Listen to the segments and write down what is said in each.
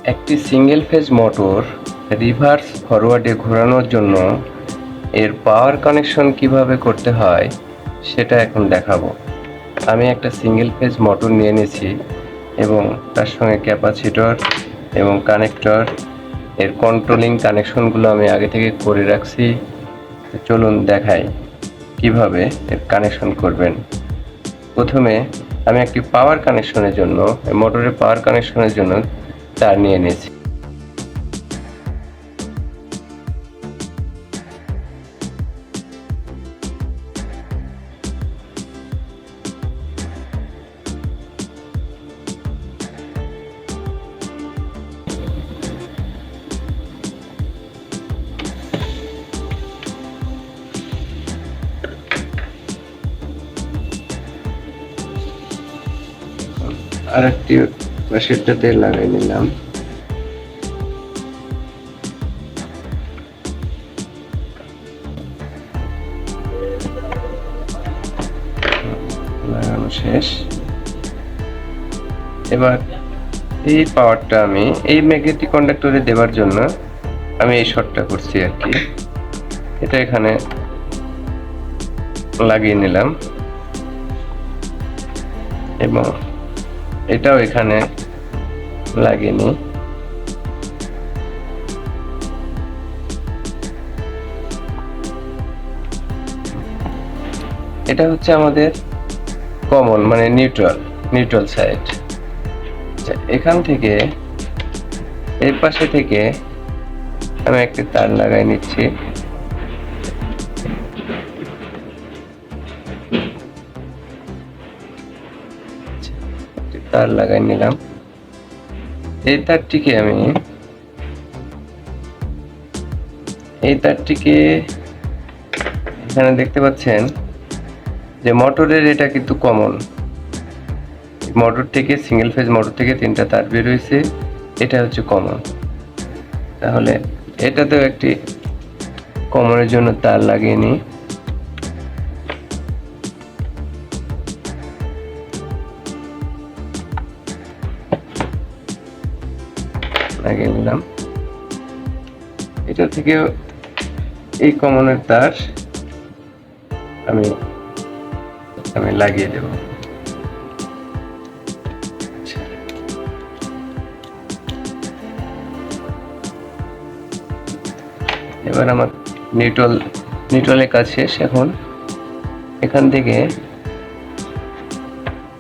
একটি single phase motor reverse ফরওয়ার্ডে ঘোরানোর জন্য এর পাওয়ার কানেকশন কিভাবে করতে হয় সেটা এখন দেখাবো। আমি একটা সিঙ্গেল ফেজ মোটর নিয়ে নিয়েছি এবং তার সঙ্গে ক্যাপাসিটর এবং কানেক্টর, এর কন্ট্রোলিং কানেকশনগুলো আমি আগে থেকে করে রাখছি। চলুন দেখাই কিভাবে এর কানেকশন করবেন। প্রথমে আমি একটি পাওয়ার কানেকশনের জন্য, মোটরের পাওয়ার কানেকশনের জন্য তার নিয়ে নিয়েছি। আর একটি পাশেরটাতে লাগাই নিলাম। লাগানো শেষ। এবার এই পাওয়ারটা আমি এই ম্যাগনেটিক কন্ডাক্টরে দেওয়ার জন্য আমি এই শর্টটা করছি আর কি। এটা এখানে লাগিয়ে নিলাম এবং এটাও এখানে লাগিয়ে নিই। এটা হচ্ছে আমাদের কমন, মানে নিউট্রাল সাইড। এখান থেকে এই পাশে থেকে আমি একটি তার লাগাই নিচ্ছি। তার লাগাই নিলাম। এই তারটিকে এখানে দেখতে পাচ্ছেন যে মোটরের এটা কিন্তু কমন। মোটর থেকে, সিঙ্গেল ফেজ মোটর থেকে 3টা তার বের হয়েছে, এটা হচ্ছে কমন। তাহলে এটাতেও একটি কমনের জন্য তার লাগিয়ে নিই। লাগিয়ে নিলাম। এটা থেকেও এই কমনের তার আমি লাগিয়ে দেব। এবার আমার নিউট্রালের কাজ শেষ। এখন এখান থেকে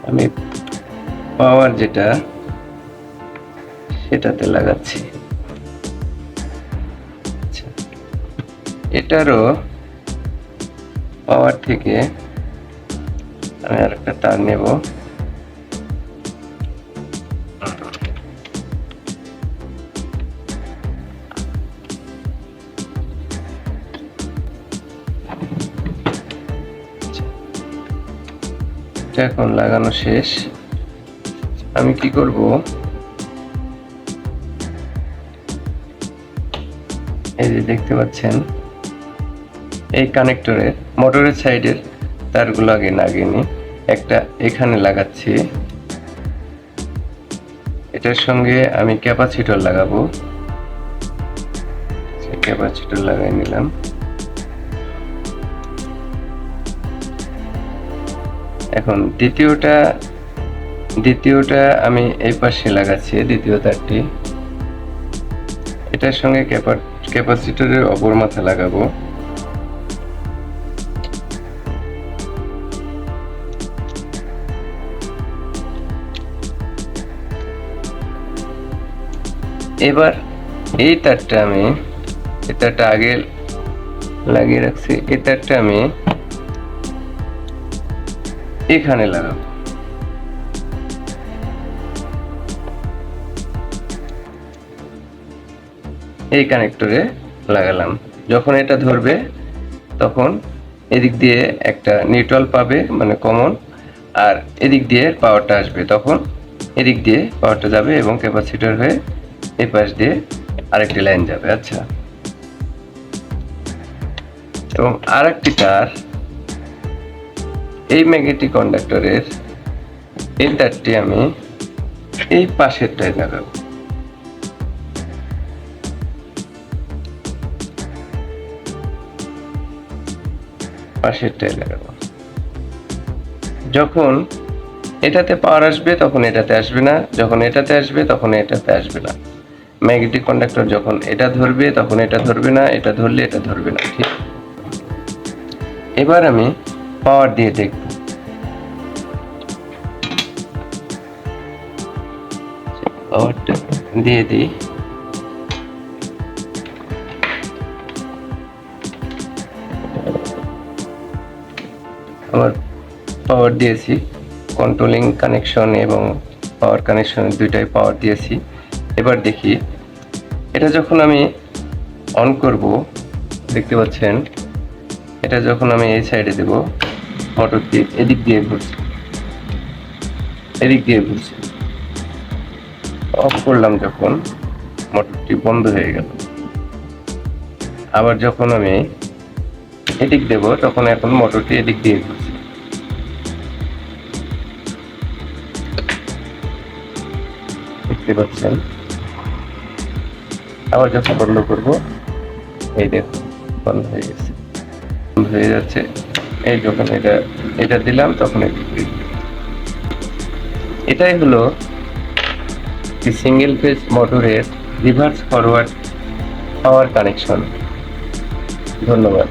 আমি পাওয়ার যেটা সেটাতে লাগাচ্ছি। এটারও পাওয়ার থেকে আমি আরেকটা তার নেব। এখন লাগানো শেষ। আমি কি করব, এই যে দেখতে পাচ্ছেন এই কানেক্টরের মোটরের সাইডের তারগুলো আগে লাগিয়ে নিই। একটা এখানে লাগাচ্ছি, এটার সঙ্গে আমি ক্যাপাসিটর লাগাবো। ক্যাপাসিটর লাগাই নিলাম। এখন দ্বিতীয়টা আমি এই পাশে লাগাচ্ছি, দ্বিতীয় তারটি। এটার সঙ্গে ক্যাপাসিটরের অপর মাথা লাগাবো। এবার এই তারটা আগে লাগিয়ে রাখছি, এই তারটা আমি এখানে লাগাবো। এই কানেক্টরে লাগালাম। যখন এটা ধরবে তখন এদিক দিয়ে একটা নিউট্রাল পাবে, মানে কমন, আর এদিক দিয়ে পাওয়ারটা আসবে। তখন এদিক দিয়ে পাওয়ারটা যাবে এবং ক্যাপাসিটর হয়ে এই পাশ দিয়ে আরেকটি লাইন যাবে। আচ্ছা, এবং আরেকটি তার এই ম্যাগনেটিক কন্ডাক্টরের এই তারটি আমি এই পাশেরটায় লাগাবো। পাশেরটায় লাগাবো। যখন এটাতে পাওয়ার আসবে তখন এটাতে আসবে না, যখন এটাতে আসবে তখন এটাতে আসবে না। ম্যাগনেটিক কন্ডাক্টর যখন এটা ধরবে তখন এটা ধরবে না, এটা ধরলে এটা ধরবে না। ঠিক, এবার আমি পাওয়ার দিয়ে দেখব। পাওয়ারটা দিয়ে দিই। আমার পাওয়ার দিয়েছি, কন্ট্রোলিং কানেকশন এবং পাওয়ার কানেকশন দুইটাই পাওয়ার দিয়েছি। এবার দেখি এটা যখন আমি অন করব, দেখতে পাচ্ছেন এটা যখন আমি এই সাইডে দেব, মোটরটি এদিক দিয়ে ঘুরছে, এদিক দিয়ে ঘুরছে। অফ করলাম যখন, মোটরটি বন্ধ হয়ে গেল। আবার যখন আমি এদিক দেব তখন এখন মোটরটি এদিক দিয়ে ঘুরছে। দেখতে পাচ্ছেন। আবার যখন বন্ধ করব, এই দেখুন বন্ধ হয়ে গেছে, বন্ধ হয়ে যাচ্ছে। এই যখন এটা দিলাম তখন এটাই হলো সিঙ্গেল ফেজ মোটরের রিভার্স ফরওয়ার্ড পাওয়ার কানেকশন। ধন্যবাদ।